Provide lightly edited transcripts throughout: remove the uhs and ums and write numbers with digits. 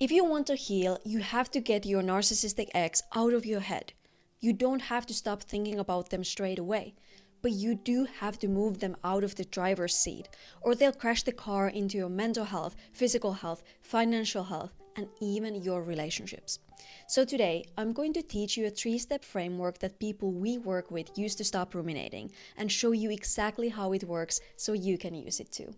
If you want to heal, you have to get your narcissistic ex out of your head. You don't have to stop thinking about them straight away, but you do have to move them out of the driver's seat, or they'll crash the car into your mental health, physical health, financial health, and even your relationships. So today, I'm going to teach you a 3-step framework that people we work with use to stop ruminating, and show you exactly how it works so you can use it too.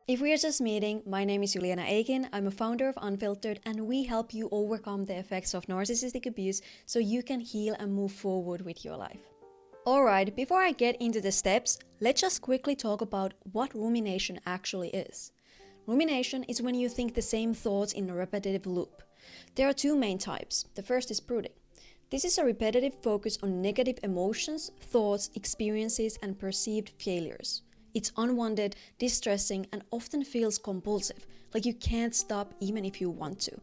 If we are just meeting, my name is Juliana. I'm a founder of Unfilteredd, and we help you overcome the effects of narcissistic abuse so you can heal and move forward with your life. Alright, before I get into the steps, let's just quickly talk about what rumination actually is. Rumination is when you think the same thoughts in a repetitive loop. There are 2 main types. The first is brooding. This is a repetitive focus on negative emotions, thoughts, experiences, and perceived failures. It's unwanted, distressing, and often feels compulsive, like you can't stop even if you want to.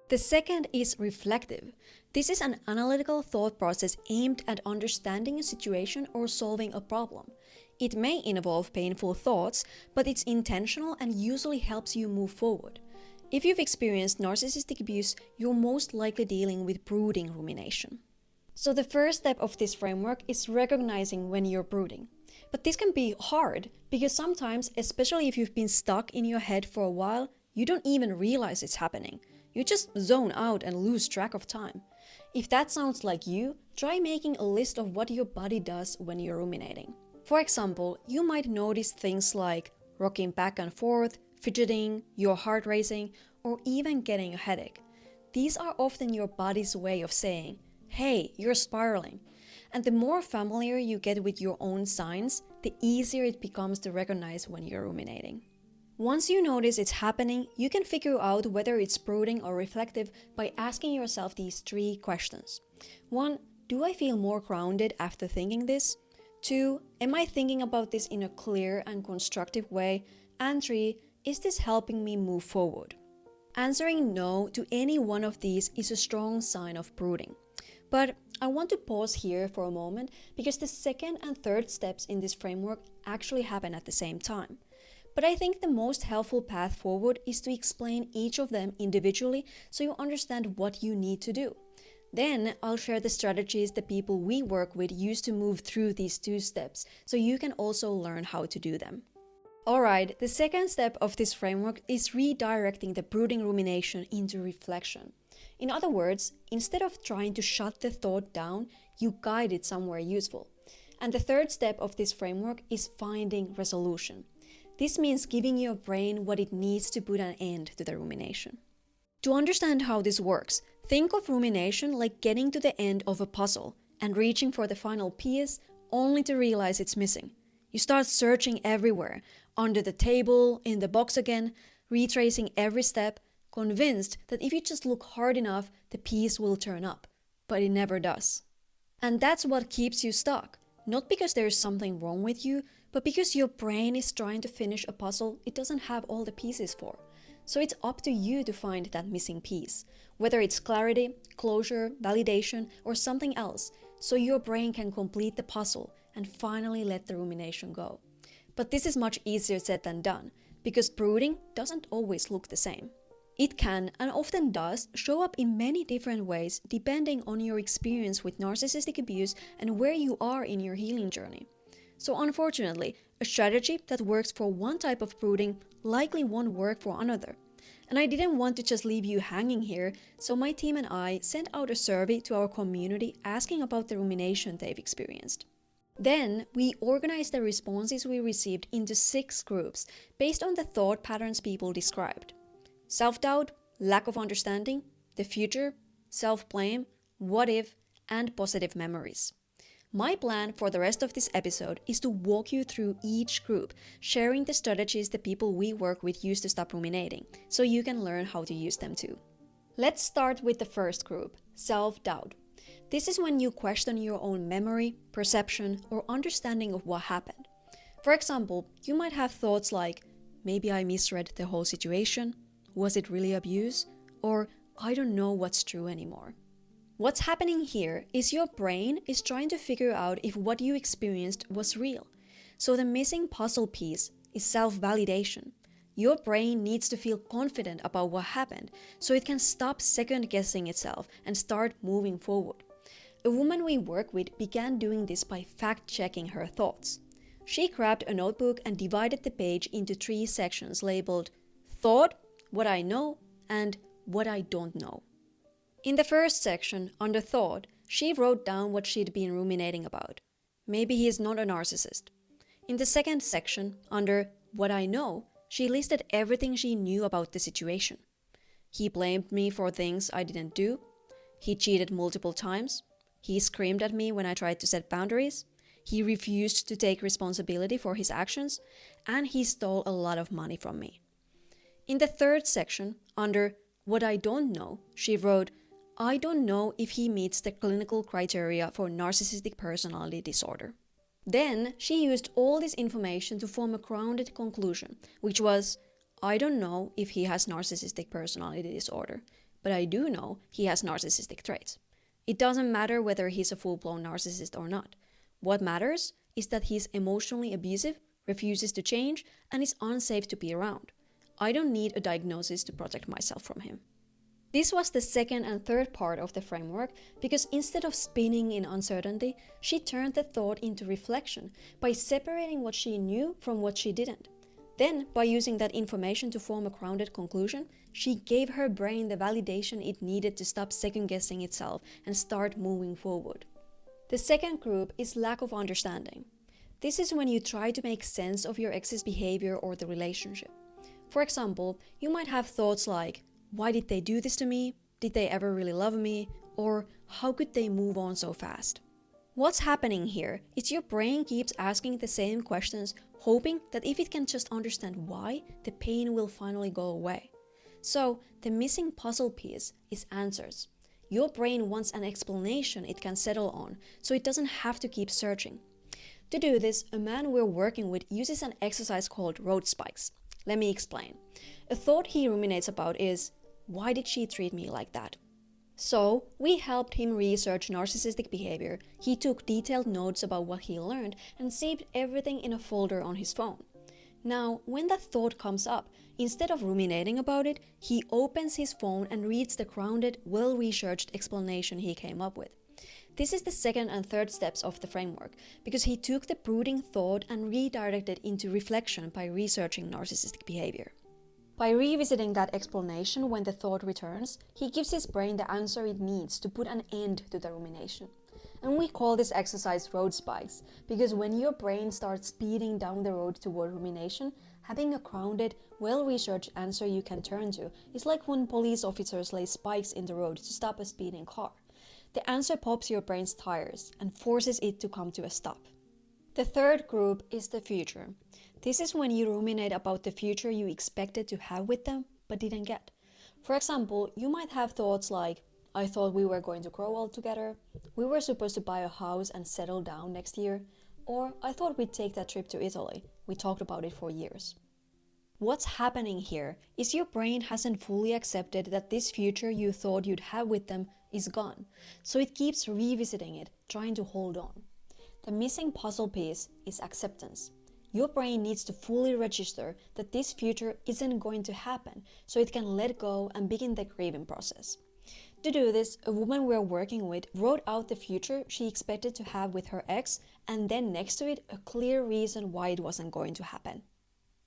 The second is reflective. This is an analytical thought process aimed at understanding a situation or solving a problem. It may involve painful thoughts, but it's intentional and usually helps you move forward. If you've experienced narcissistic abuse, you're most likely dealing with brooding rumination. So the first step of this framework is recognizing when you're brooding. But this can be hard because sometimes, especially if you've been stuck in your head for a while, you don't even realize it's happening. You just zone out and lose track of time. If that sounds like you, try making a list of what your body does when you're ruminating. For example, you might notice things like rocking back and forth, fidgeting, your heart racing, or even getting a headache. These are often your body's way of saying, hey, you're spiraling. And the more familiar you get with your own signs, the easier it becomes to recognize when you're ruminating. Once you notice it's happening, you can figure out whether it's brooding or reflective by asking yourself these 3 questions. 1. Do I feel more grounded after thinking this? 2. Am I thinking about this in a clear and constructive way? And 3. Is this helping me move forward? Answering no to any one of these is a strong sign of brooding. But I want to pause here for a moment because the second and third steps in this framework actually happen at the same time. But I think the most helpful path forward is to explain each of them individually so you understand what you need to do. Then I'll share the strategies the people we work with use to move through these 2 steps so you can also learn how to do them. Alright, the second step of this framework is redirecting the brooding rumination into reflection. In other words, instead of trying to shut the thought down, you guide it somewhere useful. And the third step of this framework is finding resolution. This means giving your brain what it needs to put an end to the rumination. To understand how this works, think of rumination like getting to the end of a puzzle and reaching for the final piece only to realize it's missing. You start searching everywhere, under the table, in the box again, retracing every step, convinced that if you just look hard enough, the piece will turn up. But it never does. And that's what keeps you stuck. Not because there's something wrong with you, but because your brain is trying to finish a puzzle it doesn't have all the pieces for. So it's up to you to find that missing piece, whether it's clarity, closure, validation, or something else, so your brain can complete the puzzle and finally let the rumination go. But this is much easier said than done, because brooding doesn't always look the same. It can, and often does, show up in many different ways depending on your experience with narcissistic abuse and where you are in your healing journey. So unfortunately, a strategy that works for one type of brooding likely won't work for another. And I didn't want to just leave you hanging here, so my team and I sent out a survey to our community asking about the rumination they've experienced. Then, we organized the responses we received into 6 groups based on the thought patterns people described. Self-doubt, lack of understanding, the future, self-blame, what if, and positive memories. My plan for the rest of this episode is to walk you through each group, sharing the strategies the people we work with use to stop ruminating, so you can learn how to use them too. Let's start with the first group, self-doubt. This is when you question your own memory, perception, or understanding of what happened. For example, you might have thoughts like, maybe I misread the whole situation, was it really abuse, or I don't know what's true anymore. What's happening here is your brain is trying to figure out if what you experienced was real. So the missing puzzle piece is self-validation. Your brain needs to feel confident about what happened so it can stop second guessing itself and start moving forward. A woman we work with began doing this by fact-checking her thoughts. She grabbed a notebook and divided the page into 3 sections labeled Thought, What I Know, and What I Don't Know. In the first section, under Thought, she wrote down what she'd been ruminating about. Maybe he is not a narcissist. In the second section, under What I Know, she listed everything she knew about the situation. He blamed me for things I didn't do. He cheated multiple times. He screamed at me when I tried to set boundaries. He refused to take responsibility for his actions. And he stole a lot of money from me. In the third section, under What I Don't Know, she wrote, I don't know if he meets the clinical criteria for narcissistic personality disorder. Then she used all this information to form a grounded conclusion, which was, I don't know if he has narcissistic personality disorder, but I do know he has narcissistic traits. It doesn't matter whether he's a full-blown narcissist or not. What matters is that he's emotionally abusive, refuses to change, and is unsafe to be around. I don't need a diagnosis to protect myself from him. This was the second and third part of the framework because instead of spinning in uncertainty, she turned the thought into reflection by separating what she knew from what she didn't. Then, by using that information to form a grounded conclusion, she gave her brain the validation it needed to stop second-guessing itself and start moving forward. The second group is lack of understanding. This is when you try to make sense of your ex's behavior or the relationship. For example, you might have thoughts like, why did they do this to me? Did they ever really love me? Or how could they move on so fast? What's happening here is your brain keeps asking the same questions, hoping that if it can just understand why, the pain will finally go away. So, the missing puzzle piece is answers. Your brain wants an explanation it can settle on, so it doesn't have to keep searching. To do this, a man we're working with uses an exercise called road spikes. Let me explain. A thought he ruminates about is, why did she treat me like that? So, we helped him research narcissistic behavior. He took detailed notes about what he learned and saved everything in a folder on his phone. Now, when that thought comes up, instead of ruminating about it, he opens his phone and reads the grounded, well-researched explanation he came up with. This is the second and third steps of the framework, because he took the brooding thought and redirected into reflection by researching narcissistic behavior. By revisiting that explanation when the thought returns, he gives his brain the answer it needs to put an end to the rumination. And we call this exercise road spikes, because when your brain starts speeding down the road toward rumination, having a grounded, well-researched answer you can turn to is like when police officers lay spikes in the road to stop a speeding car. The answer pops your brain's tires and forces it to come to a stop. The third group is the future. This is when you ruminate about the future you expected to have with them, but didn't get. For example, you might have thoughts like, I thought we were going to grow old together, we were supposed to buy a house and settle down next year, or I thought we'd take that trip to Italy, we talked about it for years. What's happening here is your brain hasn't fully accepted that this future you thought you'd have with them is gone, so it keeps revisiting it, trying to hold on. The missing puzzle piece is acceptance. Your brain needs to fully register that this future isn't going to happen, so it can let go and begin the grieving process. To do this, a woman we're working with wrote out the future she expected to have with her ex, and then next to it, a clear reason why it wasn't going to happen.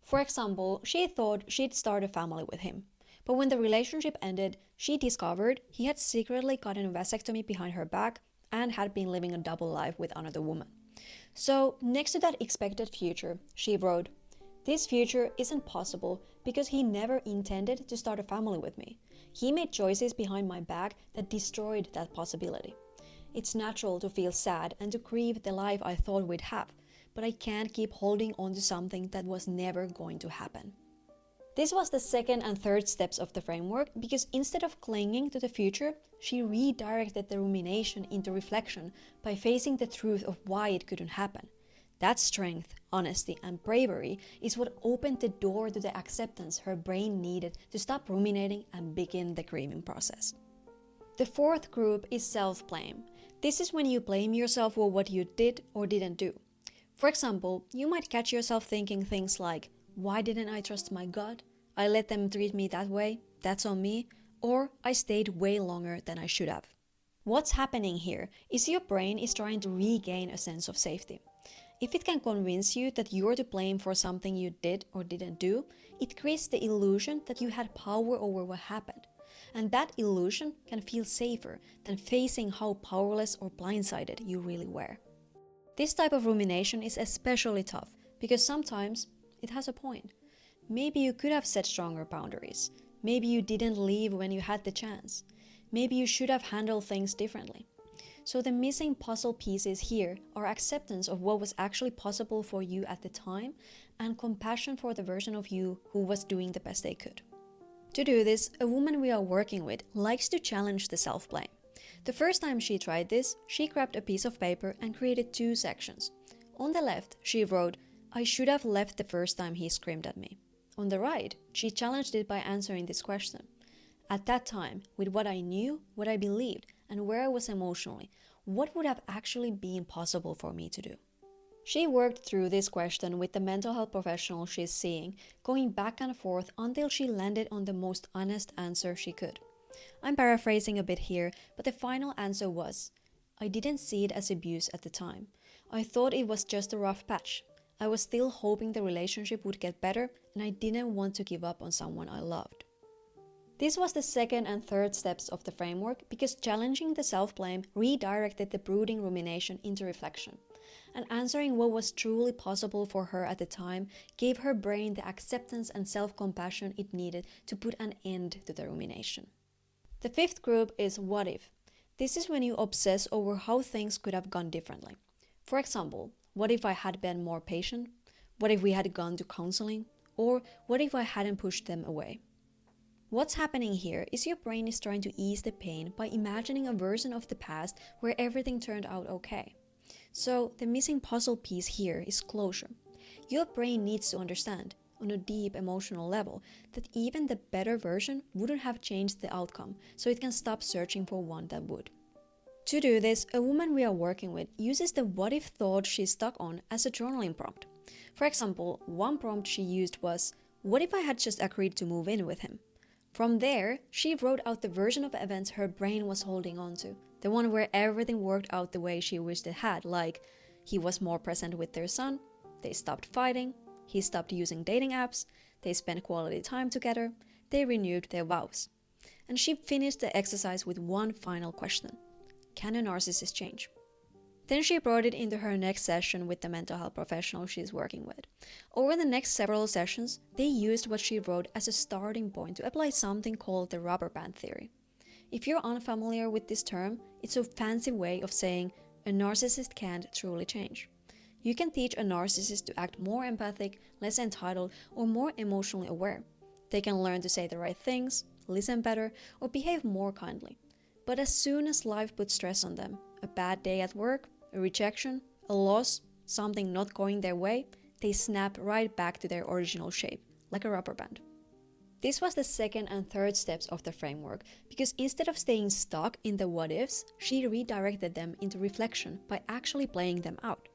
For example, she thought she'd start a family with him. But when the relationship ended, she discovered he had secretly gotten a vasectomy behind her back and had been living a double life with another woman. So, next to that expected future, she wrote, this future isn't possible because he never intended to start a family with me. He made choices behind my back that destroyed that possibility. It's natural to feel sad and to grieve the life I thought we'd have, but I can't keep holding on to something that was never going to happen. This was the second and third steps of the framework because instead of clinging to the future, she redirected the rumination into reflection by facing the truth of why it couldn't happen. That strength, honesty, and bravery is what opened the door to the acceptance her brain needed to stop ruminating and begin the grieving process. The fourth group is self-blame. This is when you blame yourself for what you did or didn't do. For example, you might catch yourself thinking things like, Why didn't I trust my gut? I let them treat me that way. That's on me. Or I stayed way longer than I should have. What's happening here is your brain is trying to regain a sense of safety. If it can convince you that you're to blame for something you did or didn't do, it creates the illusion that you had power over what happened. And that illusion can feel safer than facing how powerless or blindsided you really were. This type of rumination is especially tough because sometimes it has a point. Maybe you could have set stronger boundaries. Maybe you didn't leave when you had the chance. Maybe you should have handled things differently. So the missing puzzle pieces here are acceptance of what was actually possible for you at the time and compassion for the version of you who was doing the best they could. To do this, a woman we are working with likes to challenge the self-blame. The first time she tried this, she grabbed a piece of paper and created 2 sections. On the left, she wrote, "I should have left the first time he screamed at me." On the right, she challenged it by answering this question. At that time, with what I knew, what I believed, and where I was emotionally, what would have actually been possible for me to do? She worked through this question with the mental health professional she's seeing, going back and forth until she landed on the most honest answer she could. I'm paraphrasing a bit here, but the final answer was, "I didn't see it as abuse at the time. I thought it was just a rough patch. I was still hoping the relationship would get better, and I didn't want to give up on someone I loved." This was the second and third steps of the framework because challenging the self-blame redirected the brooding rumination into reflection. And answering what was truly possible for her at the time gave her brain the acceptance and self-compassion it needed to put an end to the rumination. The fifth group is what if. This is when you obsess over how things could have gone differently. For example, what if I had been more patient? What if we had gone to counseling? Or what if I hadn't pushed them away? What's happening here is your brain is trying to ease the pain by imagining a version of the past where everything turned out okay. So the missing puzzle piece here is closure. Your brain needs to understand, on a deep emotional level, that even the better version wouldn't have changed the outcome, so it can stop searching for one that would. To do this, a woman we are working with uses the what if thought she's stuck on as a journaling prompt. For example, one prompt she used was, "What if I had just agreed to move in with him?" From there, she wrote out the version of events her brain was holding on to, the one where everything worked out the way she wished it had, like he was more present with their son, they stopped fighting, he stopped using dating apps, they spent quality time together, they renewed their vows. And she finished the exercise with one final question. Can a narcissist change? Then she brought it into her next session with the mental health professional she's working with. Over the next several sessions, they used what she wrote as a starting point to apply something called the rubber band theory. If you're unfamiliar with this term, it's a fancy way of saying a narcissist can't truly change. You can teach a narcissist to act more empathic, less entitled, or more emotionally aware. They can learn to say the right things, listen better, or behave more kindly. But as soon as life puts stress on them, a bad day at work, a rejection, a loss, something not going their way, they snap right back to their original shape, like a rubber band. This was the second and third steps of the framework, because instead of staying stuck in the what-ifs, she redirected them into reflection by actually playing them out.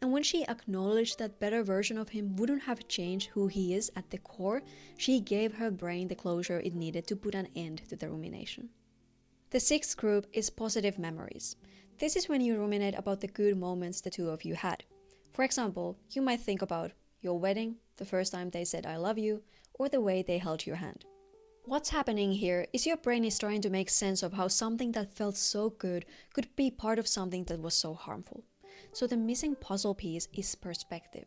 And when she acknowledged that better version of him wouldn't have changed who he is at the core, she gave her brain the closure it needed to put an end to the rumination. The sixth group is positive memories. This is when you ruminate about the good moments the two of you had. For example, you might think about your wedding, the first time they said "I love you," or the way they held your hand. What's happening here is your brain is trying to make sense of how something that felt so good could be part of something that was so harmful. So the missing puzzle piece is perspective.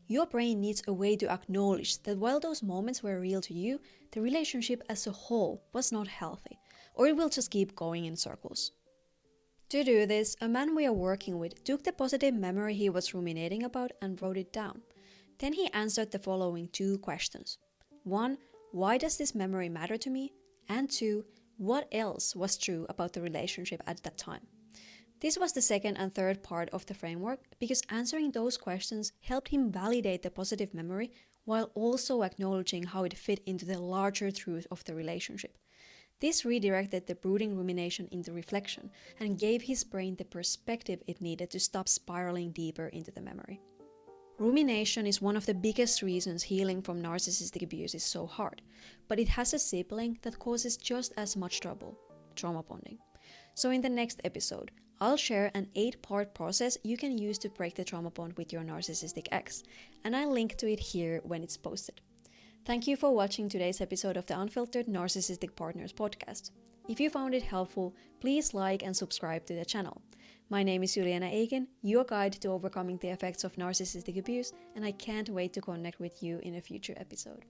Your brain needs a way to acknowledge that while those moments were real to you, the relationship as a whole was not healthy, or it will just keep going in circles. To do this, a man we are working with took the positive memory he was ruminating about and wrote it down. Then he answered the following 2 questions. 1. Why does this memory matter to me? And 2. What else was true about the relationship at that time? This was the second and third part of the framework because answering those questions helped him validate the positive memory while also acknowledging how it fit into the larger truth of the relationship. This redirected the brooding rumination into reflection and gave his brain the perspective it needed to stop spiraling deeper into the memory. Rumination is one of the biggest reasons healing from narcissistic abuse is so hard, but it has a sibling that causes just as much trouble: trauma bonding. So in the next episode, I'll share an 8-part process you can use to break the trauma bond with your narcissistic ex, and I'll link to it here when it's posted. Thank you for watching today's episode of the Unfiltered Narcissistic Partners Podcast. If you found it helpful, please like and subscribe to the channel. My name is Juliana, your guide to overcoming the effects of narcissistic abuse, and I can't wait to connect with you in a future episode.